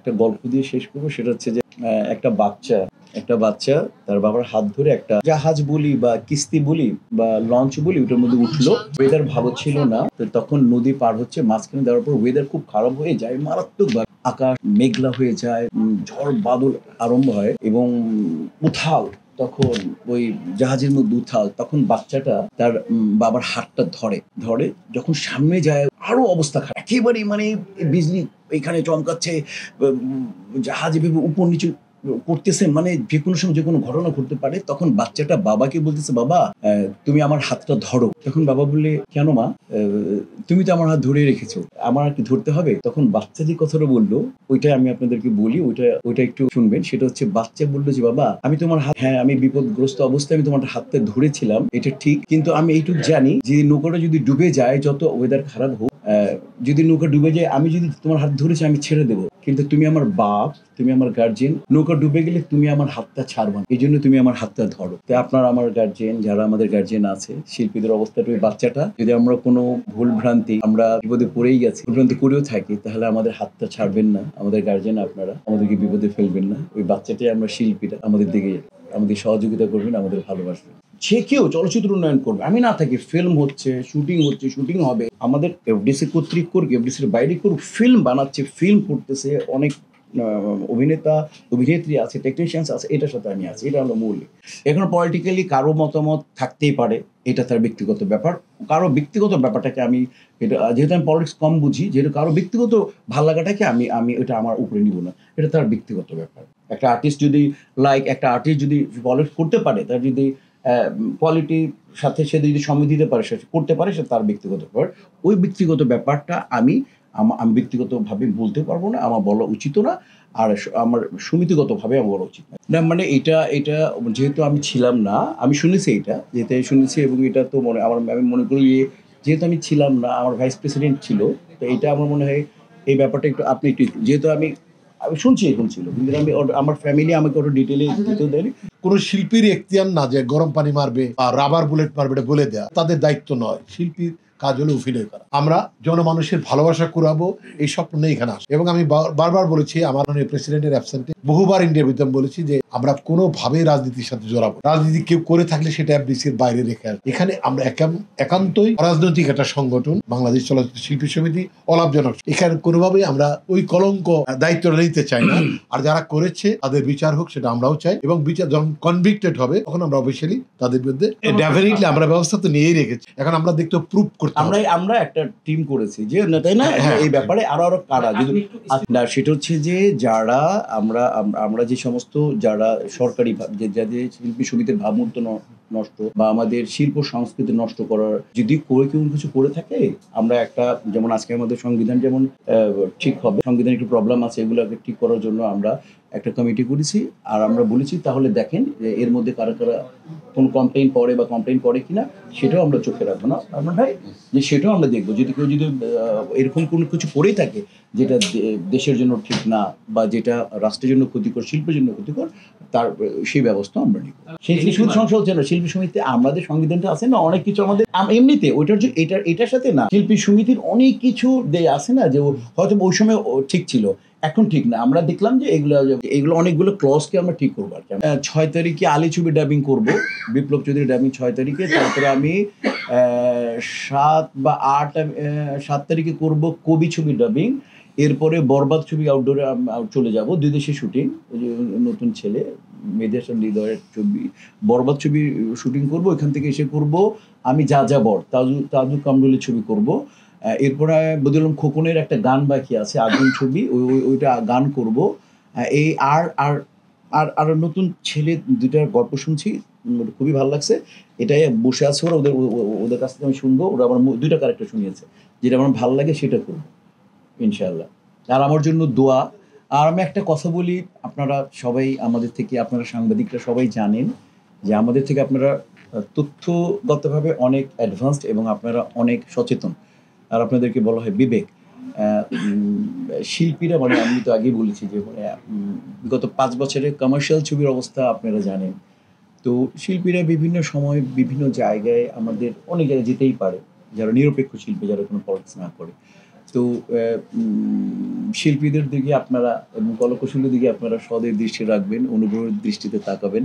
একটা গল্প দিয়ে শেষ করবো। সেটা হচ্ছে যে একটা বাচ্চা তার বাবার হাত ধরে একটা জাহাজ বলি বা কিস্তি বলি বা লঞ্চ বলি ওটার মধ্যে উঠলো। ওয়েদার ভালো ছিল না, তো তখন নদী পার হচ্ছে, মাঝখানে দেওয়ার পর ওয়েদার খুব খারাপ হয়ে যায়, মারাত্মক আকাশ মেঘলা হয়ে যায়, ঝড় বাদল আরম্ভ হয় এবং উথাল। তখন ওই জাহাজের মধ্যে উথাল, তখন বাচ্চাটা তার বাবার হাতটা ধরে যখন সামনে যায় আরো অবস্থা খারাপ, একেবারে মানে বিজলি এখানে চমকাচ্ছে, জাহাজ এভাবে উপর নিচে করতেছে, মানে যে কোনো সময় যে কোনো ঘটনা ঘটতে পারে। তখন বাচ্চাটা বাবাকে বলতেছে, বাবা তুমি আমার হাতটা ধরো। তখন বাবা বললে, কেন মা, তুমি তো আমার হাত ধরে রেখেছো, আমার আর কি ধরতে হবে? তখন বাচ্চা যে কথাটা বললো ওইটা আমি আপনাদেরকে বলি, ওইটা একটু শুনবেন। সেটা হচ্ছে বাচ্চা বললো যে, বাবা আমি তোমার হাত, হ্যাঁ আমি বিপদগ্রস্ত অবস্থায় আমি তোমার হাতটা ধরেছিলাম, এটা ঠিক, কিন্তু আমি এইটুকু জানি যে নৌকাটা যদি ডুবে যায়, যত ওয়েদার খারাপ হোক, যদি নৌকা ডুবে যায়, আমি যদি তোমার হাত ধরেছি আমি ছেড়ে দেবো, কিন্তু তুমি আমার বাপ, তুমি আমার গার্জিয়ান, নৌকা ডুবে গেলে তুমি আমার হাতটা ছাড়বা, এই জন্য তুমি আমার হাতটা ধরো। তো আপনার আমার গার্জিয়ান, যারা আমাদের গার্জিয়ান আছে, শিল্পীদের অবস্থাটা ওই বাচ্চাটা, যদি আমরা কোনো ভুল ভ্রান্তি, আমরা বিপদে পড়েই গেছি, ভুল ভ্রান্তি করেও থাকি, তাহলে আমাদের হাতটা ছাড়বেন না, আমাদের গার্জিয়ান আপনারা আমাদেরকে বিপদে ফেলবেন না। ওই বাচ্চাটাই আমরা শিল্পীরা, আমাদের দিকে আমাদের সহযোগিতা করবেন, আমাদের ভালোবাসবেন। যে কেউ চলচ্চিত্র উন্নয়ন করবে, আমি না থাকি, ফিল্ম হচ্ছে, শুটিং হবে, আমাদের এফডিসি কর্তৃক করুক, এফডিসির বাইরে করুক, ফিল্ম বানাচ্ছে, ফিল্ম করতেছে, অনেক অভিনেতা অভিনেত্রী আছে, টেকনিশিয়ানস আছে, এটার সাথে আমি আছি, এটা হলো মূল। এখন পলিটিক্যালি কারো মতামত থাকতেই পারে, এটা তার ব্যক্তিগত ব্যাপার, কারো ব্যক্তিগত ব্যাপারটাকে আমি, এটা যেহেতু আমি পলিটিক্স কম বুঝি, যেহেতু কারো ব্যক্তিগত ভাল লাগাটাকে আমি এটা আমার উপরে নিব না, এটা তার ব্যক্তিগত ব্যাপার। একটা আর্টিস্ট যদি পলিটিক্স করতে পারে, তার যদি কোয়ালিটির সাথে সে যদি সময় দিতে পারে, সে করতে পারে, সে তার ব্যক্তিগত ব্যাপার। ওই ব্যক্তিগত ব্যাপারটা আমি ব্যক্তিগতভাবে বলতে পারবো না, আমার বলা উচিত না, আর আমার সমিতিগতভাবে আমার বলা উচিত না। মানে এটা যেহেতু আমি ছিলাম না, আমি শুনেছি, এবং এটা তো আমি মনে করি যেহেতু আমি ছিলাম না, আমার ভাইস প্রেসিডেন্ট ছিল, তো এটা আমার মনে হয় এই ব্যাপারটা একটু আপনি একটু, যেহেতু আমি শুনছি এখন ছিল, কিন্তু আমি আমার ফ্যামিলি আমাকে ওটা ডিটেলে দিতেও দেয়নি। কোন শিল্পীর এখতিয়ার না যে গরম পানি মারবে বা রাবার বুলেট মারবে এটা বলে দেয়া তাদের দায়িত্ব নয়। শিল্পীর কাজ হলো অভিনয় করা। আমরা জনমানুষের ভালোবাসা কুড়াবো, এই স্বপ্ন নিয়ে এখানে আসি। এবং আমি বারবার বলেছি, আমার প্রেসিডেন্টের অ্যাবসেন্টে বহুবার ইন্ডিয়ার ভিতরে বলেছি যে আমরা কোনোভাবেই রাজনীতির সাথে জড়াবো। রাজনীতি কেউ করে থাকলে সেটা এফডিসির বাইরে রেখে আসবে। এখানে আমরা একান্তই রাজনৈতিক একটা সংগঠন, বাংলাদেশ চলচ্চিত্র শিল্পী সমিতি, অলাভজনক। এখানে কোনোভাবেই আমরা ওই কলঙ্ক দায়িত্বটা নিতে চাই না। আর যারা করেছে তাদের বিচার হোক, সেটা আমরাও চাই। এবং বিচার যখন কনভিক্টেড হবে, তখন আমরা অফিসিয়ালি তাদের বিরুদ্ধে ডেফিনেটলি আমরা ব্যবস্থা তো নিয়েই রেখেছি। এখন আমরা দেখতে প্রুভ করতে, আমরা একটা টিম করেছি যে, তাই না, এই ব্যাপারে আরো কারা যদি না, সেটা হচ্ছে যে যারা আমরা যে সমস্ত যারা সরকারি যাদের শিল্পী সমিতির ভাবমূর্ত নষ্ট বা আমাদের শিল্প সংস্কৃতি নষ্ট করার যদি কেউ কিছু করে থাকে, আমরা একটা, যেমন আজকে আমাদের সংবিধান যেমন ঠিক হবে, সংবিধানে একটু প্রবলেম আছে, এগুলোকে ঠিক করার জন্য আমরা একটা কমিটি করেছি। আর আমরা বলেছি তাহলে দেখেন যে এর মধ্যে কারা কোন কমপ্লেইন করে কিনা, সেটাও আমরা চোখে রাখবো না আপনার ভাই, যে সেটাও আমরা দেখবো। যদি কেউ এরকম কোনো কিছু করেই থাকে যেটা দেশের জন্য ঠিক না, বা যেটা রাষ্ট্রের জন্য ক্ষতিকর, শিল্পের জন্য ক্ষতিকর, তার সেই ব্যবস্থা আমরা নিব। সেই শুধু সংসদ যেন শিল্পী সমিতি, আমাদের সংবিধানটা আছে না, অনেক কিছু আমাদের এমনিতে ওইটার যে এটার সাথে না, শিল্পী সমিতির অনেক কিছু আছে না, যে হয়তো ওই সময় ঠিক ছিল, এখন ঠিক না। আমরা দেখলাম যে এগুলো অনেকগুলো ক্লজকে আমরা ঠিক করবো আর কি। 6 তারিখে আলী ছবি ডাবিং করবো, বিপ্লব চৌধুরী ডাবিং 6 তারিখে, তারপরে আমি 7 তারিখে করব কবি ছবি ডাবিং, এরপরে বরবাদ ছবি আউটডোরে চলে যাব, 2 দেশে শুটিং, নতুন ছেলে মেয়েদের সাথে হৃদয়ের ছবি, বরবাদ ছবি শুটিং করব, এখান থেকে এসে করব আমি যাযাবর তাজু কামরুলের ছবি করব, এরপরে বদিউল খোকনের একটা গান বাকি আছে, আগুন ছবি, ওইটা গান করব। এই আর নতুন ছেলে 2টার গল্প শুনছি, খুবই ভালো লাগছে, এটাই বসে আছে ওরা, ওদের কাছ থেকে আমি শুনবো, ওরা আমার 2টা ক্যারেক্টার শুনিয়েছে, যেটা আমার ভালো লাগে সেটা করবো ইনশাআল্লাহ। আর আমার জন্য দোয়া। আর আমি একটা কথা বলি, আপনারা সবাই আমাদের থেকে, আপনারা সাংবাদিকরা সবাই জানেন যে আমাদের থেকে আপনারা তথ্যগতভাবে অনেক অ্যাডভান্সড এবং আপনারা অনেক সচেতন, আর আপনাদেরকে বলা হয় বিবেক। শিল্পীরা, মানে আমি তো আগেই বলেছি যে বিগত 5 বছরের কমার্শিয়াল ছবির অবস্থা আপনারা জানেন। তো শিল্পীরা বিভিন্ন সময় বিভিন্ন জায়গায়, আমাদের অনেক জায়গায় যেতেই পারে, যারা নিরপেক্ষ শিল্পী, যারা কোনো পলিটিক্স না করে। তো শিল্পীদের দিকে আপনারা এবং কলাকুশলীর দিকে আপনারা সদয় দৃষ্টি রাখবেন, অনুগ্রহের দৃষ্টিতে তাকাবেন।